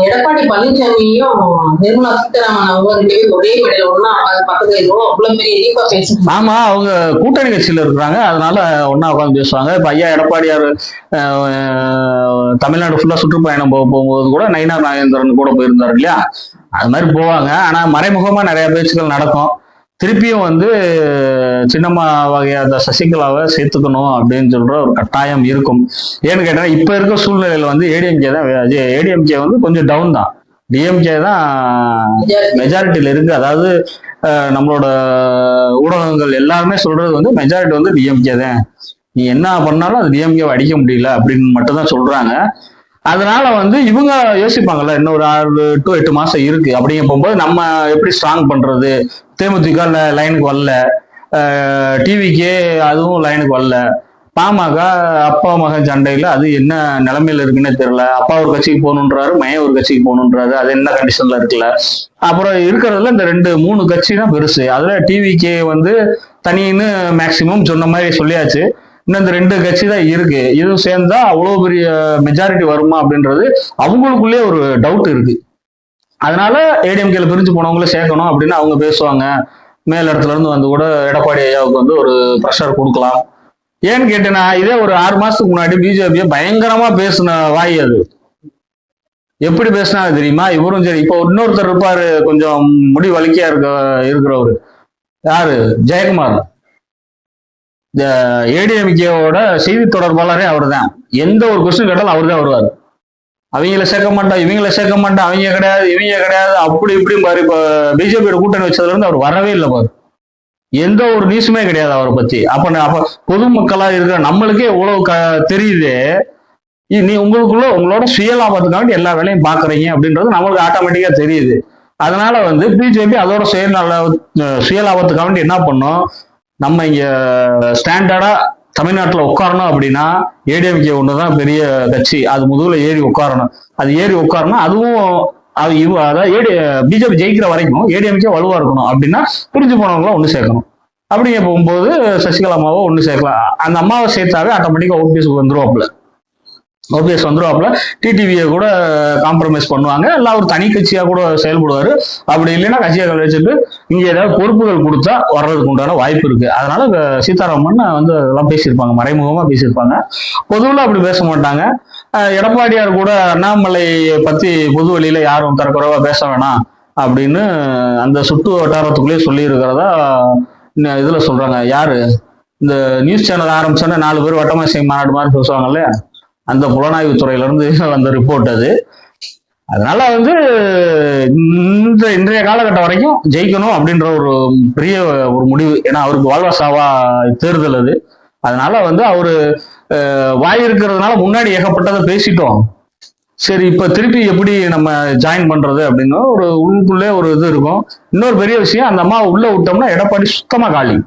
எடப்பாடி பழனிசாமியும் நிர்மலா சீதாராமன் அவங்க ஒரே மேடையில ஒன்னா பக்கத்துல இருக்கோம் அவ்வளவு பெரிய டீப்பா பேசுறாங்க. ஆமா, அவங்க கூட்டணி கட்சியில இருக்கிறாங்க, அதனால ஒன்னா உட்காந்து பேசுவாங்க. இப்ப ஐயா எடப்பாடியார் தமிழ்நாடு ஃபுல்லா சுற்றுப்பயணம் போகும்போது கூட நயினார் நாகேந்திரன் கூட போயிருந்தாரு இல்லையா, அது மாதிரி போவாங்க. ஆனா மறைமுகமா நிறைய பேச்சுக்கள் நடக்கும். திருப்பியும் வந்து சின்னம்மா வகையா அந்த சசிகலாவை சேர்த்துக்கணும் அப்படின்னு சொல்ற ஒரு கட்டாயம் இருக்கும். ஏன்னு கேட்டா இப்ப இருக்க சூழ்நிலையில வந்து ஏடிஎம்கே வந்து கொஞ்சம் டவுன் தான், டிஎம்கே தான் மெஜாரிட்டியில இருக்கு. அதாவது நம்மளோட ஊடகங்கள் எல்லாருமே சொல்றது வந்து மெஜாரிட்டி வந்து டிஎம்கே தான், நீ என்ன பண்ணாலும் அது டிஎம்கே அடிக்க முடியல அப்படின்னு மட்டும் தான் சொல்றாங்க. அதனால வந்து இவங்க யோசிப்பாங்கல்ல, இன்னொரு 6 to 8 மாசம் இருக்கு அப்படிங்க போகும்போது நம்ம எப்படி ஸ்ட்ராங் பண்றது, தேமுதிக லைனுக்கு வரல, டிவிக்கே அதுவும் லைனுக்கு வரல, பாமக அப்பா மகன் சண்டையில அது என்ன நிலைமையில இருக்குன்னு தெரியல, அப்பா ஒரு கட்சிக்கு போகணுன்றாரு, மையன் ஒரு கட்சிக்கு போகணுன்றாரு, அது என்ன கண்டிஷன்ல இருக்குல்ல. அப்புறம் இருக்கிறதுல இந்த 2-3 கட்சி தான் பெருசு. அதுல டிவிக்கே வந்து தனின்னு மேக்சிமம் சொன்ன மாதிரி சொல்லியாச்சு. இன்னும் இந்த 2 கட்சி தான் இருக்கு. இதுவும் சேர்ந்தா அவ்வளவு பெரிய மெஜாரிட்டி வருமா அப்படின்றது அவங்களுக்குள்ளே ஒரு டவுட் இருக்கு. அதனால ஏடிஎம்கேல பிரிஞ்சு போனவங்கள சேர்க்கணும் அப்படின்னு அவங்க பேசுவாங்க. மேல் இடத்துல இருந்து வந்து கூட எடப்பாடி ஐயாவுக்கு வந்து ஒரு ப்ரெஷர் கொடுக்கலாம். ஏன்னு கேட்டேன்னா, இதே ஒரு 6 மாசத்துக்கு முன்னாடி பிஜேபியை பயங்கரமா பேசின வாய் அது. எப்படி பேசினா தெரியுமா, இவரும் சரி. இப்போ இன்னொருத்தர் இருப்பாரு, கொஞ்சம் முடி வலிக்கையா இருக்கிறவரு, யாரு, ஜெயக்குமார். இந்த ஏடிஎம்கேவோட செய்தி தொடர்பாளரே அவர் தான். எந்த ஒரு கொஸ்டின் கேட்டாலும் அவர் தான் வருவார். அவங்கள சேர்க்க மாட்டா, இவங்கள சேர்க்க மாட்டா, அவங்க கிடையாது இவங்க கிடையாது அப்படி இப்படி பாரு. இப்ப பிஜேபியோட கூட்டணி வச்சதுல இருந்து அவர் வரவே இல்லை பாரு, எந்த ஒரு நியூஸுமே கிடையாது அவரை பத்தி. அப்ப பொதுமக்களா இருக்கிற நம்மளுக்கே இவ்வளவு தெரியுது, நீ உங்களோட சுயலாபத்துக்காண்டி எல்லா வேலையும் பாக்குறீங்க அப்படின்றது நம்மளுக்கு ஆட்டோமேட்டிக்கா தெரியுது. அதனால வந்து பிஜேபி அதோட சுயலாபத்துக்காண்டி என்ன பண்ணும், நம்ம இங்க ஸ்டாண்டர்டா தமிழ்நாட்டுல உட்காரணும் அப்படின்னா ஏடிஎம்கே ஒண்ணுதான் பெரிய கட்சி, அது முதுகுல ஏறி உட்காரணும். அது ஏறி உட்காரணும், அதுவும் அதாவது பிஜேபி ஜெயிக்கிற வரைக்கும் ஏடிஎம்கே வலுவா இருக்கணும். அப்படின்னா பிரிஞ்சு போனவங்களும் ஒண்ணு சேர்க்கணும். அப்படிங்க போகும்போது சசிகலா அம்மாவை ஒண்ணு சேர்க்கலாம். அந்த அம்மாவை சேர்த்தாவே ஆட்டோமேட்டிக்கா ஓபிஎஸ் வந்துருவாப்புல. டிடிவியை கூட காம்ப்ரமைஸ் பண்ணுவாங்க, எல்லாம் ஒரு தனி கட்சியா கூட செயல்படுவாரு. அப்படி இல்லைன்னா கட்சியை கழிச்சுட்டு இங்க ஏதாவது பொறுப்புகள் கொடுத்தா வர்றதுக்கு உண்டான வாய்ப்பு இருக்கு. அதனால சீதாராமன் வந்து அதெல்லாம் பேசியிருப்பாங்க, மறைமுகமா பேசியிருப்பாங்க. பொதுவில் அப்படி பேச மாட்டாங்க. எடப்பாடியார் கூட அண்ணாமலை பத்தி பொது வெளியில யாரும் தரக்குறைவா பேச வேணாம் அப்படின்னு அந்த சுற்று வட்டாரத்துக்குள்ளேயே சொல்லி இருக்கிறதா இதுல சொல்றாங்க. யாரு, இந்த நியூஸ் சேனல் ஆரம்பிச்சோன்னா 4 பேர் வட்டமேசை மாநாடு மாதிரி பேசுவாங்க இல்லையா, அந்த புலனாய்வு துறையில இருந்து வந்த ரிப்போர்ட் அது. அதனால வந்து இன்றைய காலகட்டம் வரைக்கும் ஜெயிக்கணும் அப்படின்ற ஒரு பெரிய ஒரு முடிவு. ஏன்னா அவருக்கு வாழ்வாசாவா தேர்தல் அது. அதனால வந்து அவரு வாய் இருக்கிறதுனால முன்னாடி ஏகப்பட்டதை பேசிட்டோம். சரி, இப்ப திருப்பி எப்படி நம்ம ஜாயின் பண்றது அப்படின்னு ஒரு உள்ளுக்குள்ளே ஒரு இது இருக்கும். இன்னொரு பெரிய விஷயம், அந்த அம்மா உள்ள விட்டோம்னா எடப்பாடி சுத்தமா காலி.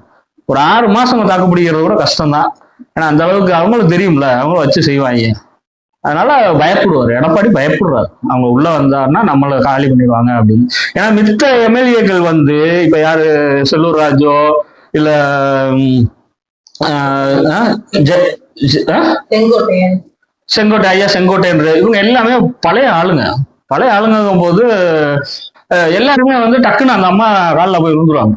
ஒரு 6 மாசம் தாக்கு பிடிக்கிறது கூட கஷ்டம்தான். ஏன்னா அந்த அளவுக்கு அவங்களுக்கு தெரியும்ல, அவங்களும் வச்சு செய்வாங்க. அதனால பயப்படுவார் எடப்பாடி, பயப்படுறாரு அவங்க உள்ள வந்தாருன்னா நம்மளை காலி பண்ணிடுவாங்க அப்படின்னு. ஏன்னா மித்த எம்எல்ஏக்கள் வந்து இப்ப யாரு, செல்லூர் ராஜோ இல்ல செங்கோட்டையன், இவங்க எல்லாமே பழைய ஆளுங்கும் போது எல்லாருமே வந்து டக்குன்னு அந்த அம்மா காலில் போய் விழுந்துருவாங்க.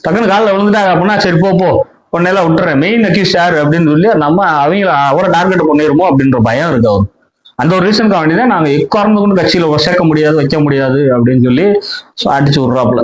டக்குன்னு காலில் விழுந்துட்டாங்க அப்படின்னா சரி போ பொண்ணெல்லாம் விட்டுறேன், மெயின் அக்யூஸ் யாரு அப்படின்னு சொல்லி நம்ம அவரை டார்கெட் பண்ணிருமோ அப்படின்ற பயம் இருக்கு அவரு. அந்த ஒரு ரீசனுக்காக வேண்டிதான் நாங்க எக்காரணத்துக்கு கட்சியில சேர்க்க முடியாது, வைக்க முடியாது அப்படின்னு சொல்லி அடிச்சு விடுறாப்புல.